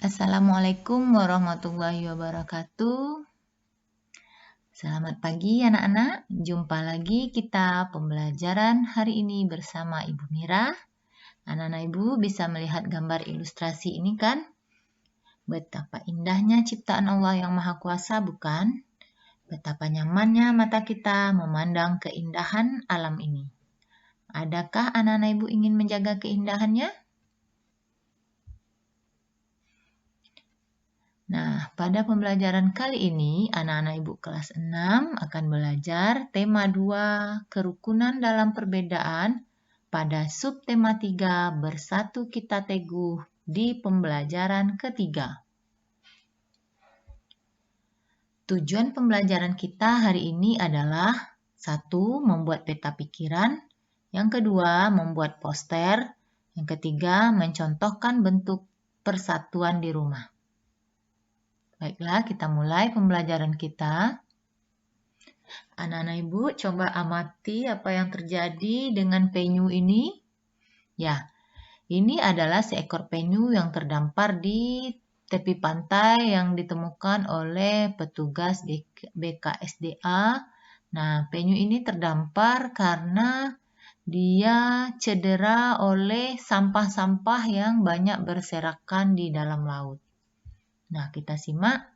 Assalamualaikum warahmatullahi wabarakatuh. Selamat pagi anak-anak. Jumpa lagi kita pembelajaran hari ini bersama Ibu Mira. Anak-anak Ibu bisa melihat gambar ilustrasi ini kan? Betapa indahnya ciptaan Allah yang Maha Kuasa, bukan? Betapa nyamannya mata kita memandang keindahan alam ini. Adakah anak-anak Ibu ingin menjaga keindahannya? Nah, pada pembelajaran kali ini, anak-anak Ibu kelas 6 akan belajar tema 2, kerukunan dalam perbedaan, pada subtema 3, bersatu kita teguh, di pembelajaran ketiga. Tujuan pembelajaran kita hari ini adalah 1. Membuat peta pikiran, yang kedua, membuat poster, yang ketiga, mencontohkan bentuk persatuan di rumah. Baiklah, kita mulai pembelajaran kita. Anak-anak Ibu, coba amati apa yang terjadi dengan penyu ini. Ya, ini adalah seekor penyu yang terdampar di tepi pantai yang ditemukan oleh petugas BKSDA. Nah, penyu ini terdampar karena dia cedera oleh sampah-sampah yang banyak berserakan di dalam laut. Nah, kita simak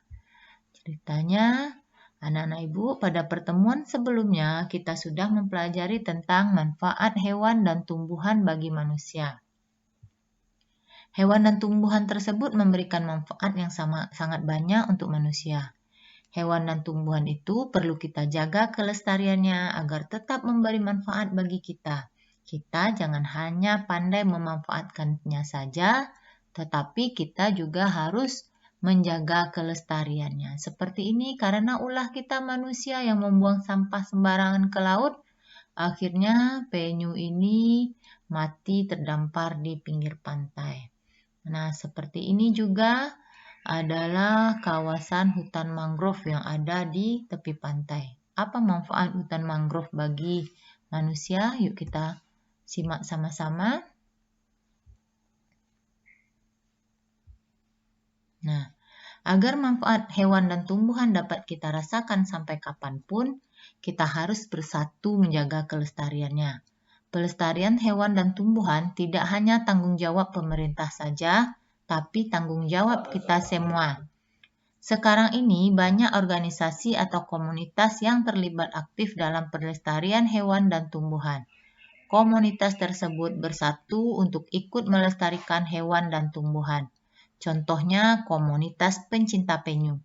ceritanya. Anak-anak Ibu, pada pertemuan sebelumnya kita sudah mempelajari tentang manfaat hewan dan tumbuhan bagi manusia. Hewan dan tumbuhan tersebut memberikan manfaat yang sangat banyak untuk manusia. Hewan dan tumbuhan itu perlu kita jaga kelestariannya agar tetap memberi manfaat bagi kita. Kita jangan hanya pandai memanfaatkannya saja, tetapi kita juga harus menjaga kelestariannya. Seperti ini karena ulah kita manusia yang membuang sampah sembarangan ke laut, akhirnya penyu ini mati terdampar di pinggir pantai. Nah, seperti ini juga adalah kawasan hutan mangrove yang ada di tepi pantai. Apa manfaat hutan mangrove bagi manusia? Yuk kita simak sama-sama. Nah, agar manfaat hewan dan tumbuhan dapat kita rasakan sampai kapanpun, kita harus bersatu menjaga kelestariannya. Pelestarian hewan dan tumbuhan tidak hanya tanggung jawab pemerintah saja, tapi tanggung jawab kita semua. Sekarang ini banyak organisasi atau komunitas yang terlibat aktif dalam pelestarian hewan dan tumbuhan. Komunitas tersebut bersatu untuk ikut melestarikan hewan dan tumbuhan. Contohnya komunitas pencinta penyu.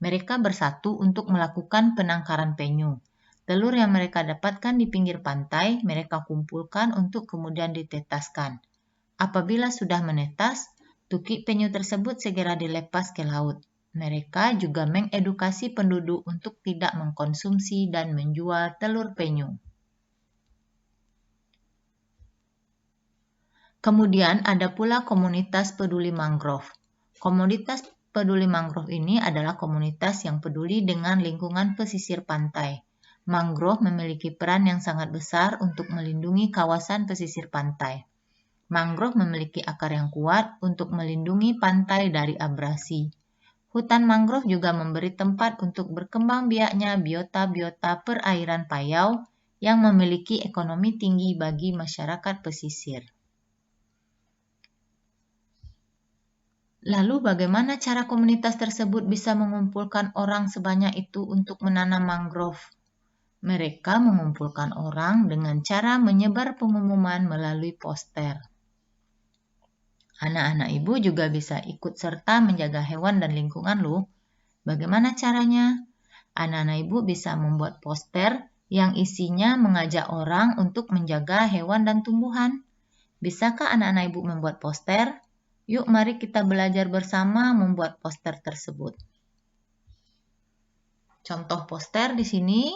Mereka bersatu untuk melakukan penangkaran penyu. Telur yang mereka dapatkan di pinggir pantai, mereka kumpulkan untuk kemudian ditetaskan. Apabila sudah menetas, tukik penyu tersebut segera dilepas ke laut. Mereka juga mengedukasi penduduk untuk tidak mengkonsumsi dan menjual telur penyu. Kemudian ada pula komunitas peduli mangrove. Komunitas peduli mangrove ini adalah komunitas yang peduli dengan lingkungan pesisir pantai. Mangrove memiliki peran yang sangat besar untuk melindungi kawasan pesisir pantai. Mangrove memiliki akar yang kuat untuk melindungi pantai dari abrasi. Hutan mangrove juga memberi tempat untuk berkembang biaknya biota-biota perairan payau yang memiliki ekonomi tinggi bagi masyarakat pesisir. Lalu bagaimana cara komunitas tersebut bisa mengumpulkan orang sebanyak itu untuk menanam mangrove? Mereka mengumpulkan orang dengan cara menyebar pengumuman melalui poster. Anak-anak Ibu juga bisa ikut serta menjaga hewan dan lingkungan loh. Bagaimana caranya? Anak-anak Ibu bisa membuat poster yang isinya mengajak orang untuk menjaga hewan dan tumbuhan. Bisakah anak-anak Ibu membuat poster? Yuk mari kita belajar bersama membuat poster tersebut. Contoh poster di sini.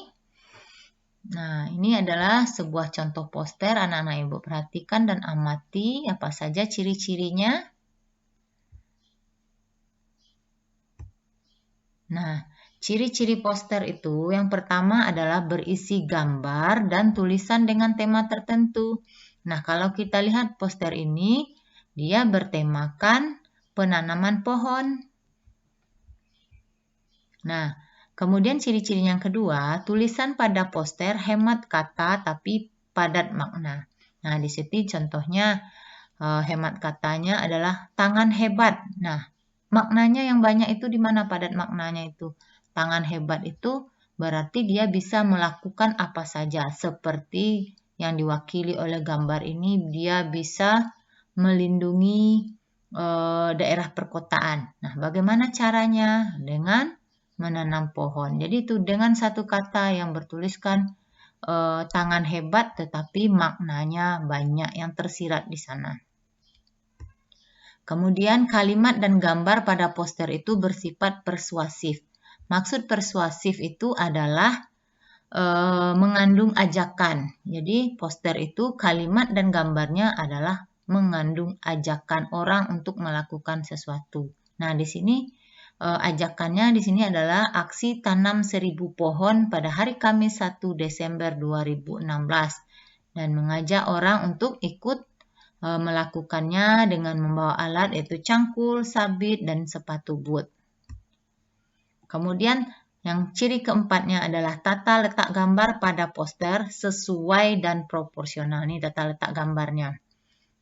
Nah, ini adalah sebuah contoh poster. Anak-anak Ibu perhatikan dan amati apa saja ciri-cirinya. Nah, ciri-ciri poster itu yang pertama adalah berisi gambar dan tulisan dengan tema tertentu. Nah, kalau kita lihat poster ini, dia bertemakan penanaman pohon. Nah, kemudian ciri-ciri yang kedua, tulisan pada poster hemat kata tapi padat makna. Nah, di sini contohnya hemat katanya adalah tangan hebat. Nah, maknanya yang banyak itu di mana padat maknanya itu? Tangan hebat itu berarti dia bisa melakukan apa saja. Seperti yang diwakili oleh gambar ini, dia bisa melindungi daerah perkotaan. Nah, bagaimana caranya? Dengan menanam pohon. Jadi itu dengan satu kata yang bertuliskan tangan hebat, tetapi maknanya banyak yang tersirat di sana. Kemudian kalimat dan gambar pada poster itu bersifat persuasif. Maksud persuasif itu adalah mengandung ajakan. Jadi poster itu kalimat dan gambarnya adalah mengandung ajakan orang untuk melakukan sesuatu. Nah, di sini ajakannya di sini adalah aksi tanam 1000 pohon pada hari Kamis 1 Desember 2016 dan mengajak orang untuk ikut melakukannya dengan membawa alat yaitu cangkul, sabit, dan sepatu boot. Kemudian yang ciri keempatnya adalah tata letak gambar pada poster sesuai dan proporsional. Ini tata letak gambarnya.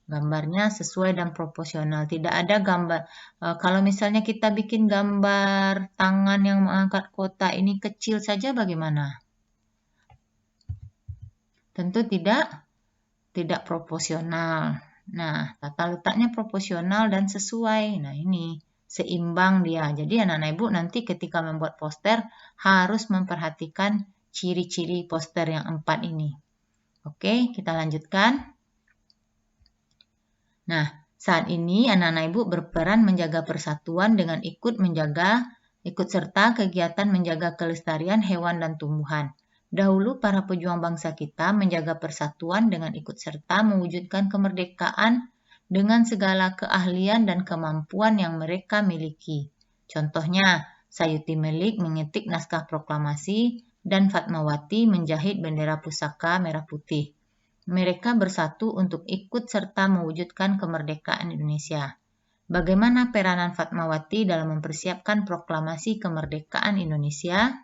Gambarnya sesuai dan proporsional. Tidak ada gambar. Kalau misalnya kita bikin gambar tangan yang mengangkat kotak ini kecil saja bagaimana? Tentu tidak proporsional. Nah, tata letaknya proporsional dan sesuai. Nah, ini seimbang dia. Jadi anak-anak ibu nanti ketika membuat poster harus memperhatikan ciri-ciri poster yang 4 ini. Oke, kita lanjutkan. Nah, saat ini anak-anak ibu berperan menjaga persatuan dengan ikut serta kegiatan menjaga kelestarian hewan dan tumbuhan. Dahulu para pejuang bangsa kita menjaga persatuan dengan ikut serta mewujudkan kemerdekaan dengan segala keahlian dan kemampuan yang mereka miliki. Contohnya, Sayuti Melik mengetik naskah proklamasi dan Fatmawati menjahit bendera pusaka merah putih. Mereka bersatu untuk ikut serta mewujudkan kemerdekaan Indonesia. Bagaimana peranan Fatmawati dalam mempersiapkan proklamasi kemerdekaan Indonesia?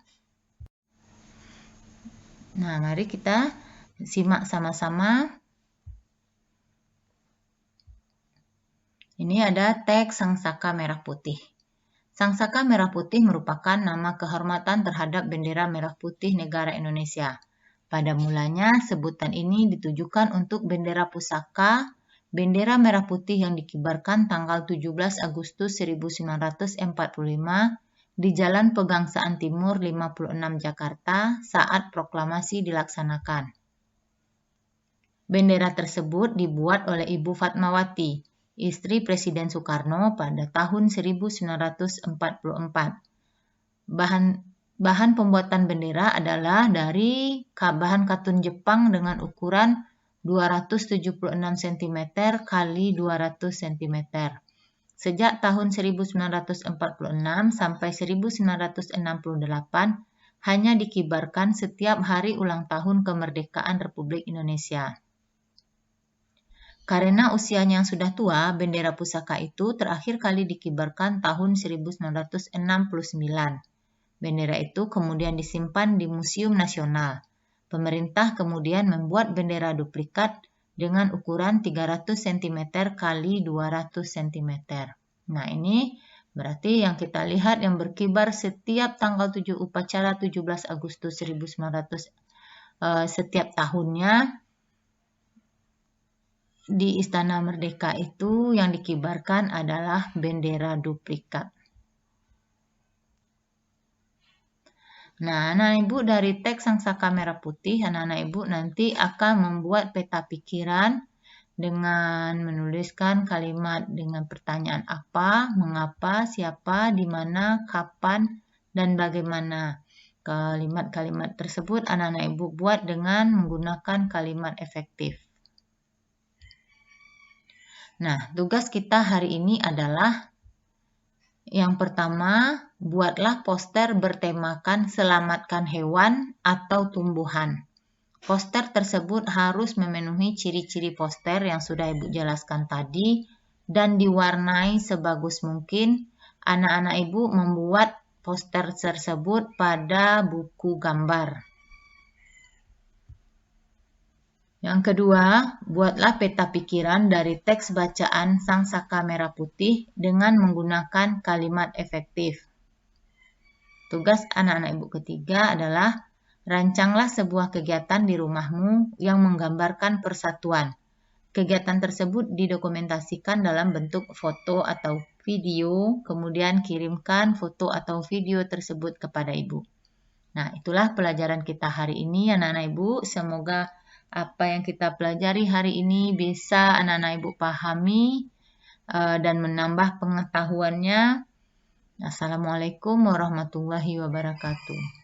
Nah, mari kita simak sama-sama. Ini ada teks Sangsaka Merah Putih. Sangsaka Merah Putih merupakan nama kehormatan terhadap bendera merah putih negara Indonesia. Pada mulanya, sebutan ini ditujukan untuk bendera pusaka, bendera merah putih yang dikibarkan tanggal 17 Agustus 1945 di Jalan Pegangsaan Timur 56 Jakarta saat proklamasi dilaksanakan. Bendera tersebut dibuat oleh Ibu Fatmawati, istri Presiden Soekarno pada tahun 1944. Bahan pembuatan bendera adalah dari bahan katun Jepang dengan ukuran 276 cm x 200 cm. Sejak tahun 1946 sampai 1968 hanya dikibarkan setiap hari ulang tahun kemerdekaan Republik Indonesia. Karena usianya yang sudah tua, bendera pusaka itu terakhir kali dikibarkan tahun 1969. Bendera itu kemudian disimpan di Museum Nasional. Pemerintah kemudian membuat bendera duplikat dengan ukuran 300 cm x 200 cm. Nah, ini berarti yang kita lihat yang berkibar setiap tanggal 7 upacara 17 Agustus 1900 setiap tahunnya di Istana Merdeka itu yang dikibarkan adalah bendera duplikat. Nah, anak-anak ibu dari teks Sangsaka Merah Putih, anak-anak ibu nanti akan membuat peta pikiran dengan menuliskan kalimat dengan pertanyaan apa, mengapa, siapa, di mana, kapan, dan bagaimana. Kalimat-kalimat tersebut anak-anak ibu buat dengan menggunakan kalimat efektif. Nah, tugas kita hari ini adalah yang pertama, buatlah poster bertemakan selamatkan hewan atau tumbuhan. Poster tersebut harus memenuhi ciri-ciri poster yang sudah Ibu jelaskan tadi dan diwarnai sebagus mungkin. Anak-anak Ibu membuat poster tersebut pada buku gambar. Yang kedua, buatlah peta pikiran dari teks bacaan Sang Saka Merah Putih dengan menggunakan kalimat efektif. Tugas anak-anak Ibu ketiga adalah rancanglah sebuah kegiatan di rumahmu yang menggambarkan persatuan. Kegiatan tersebut didokumentasikan dalam bentuk foto atau video, kemudian kirimkan foto atau video tersebut kepada Ibu. Nah, itulah pelajaran kita hari ini, anak-anak Ibu. Semoga apa yang kita pelajari hari ini bisa anak-anak Ibu pahami dan menambah pengetahuannya. Assalamualaikum warahmatullahi wabarakatuh.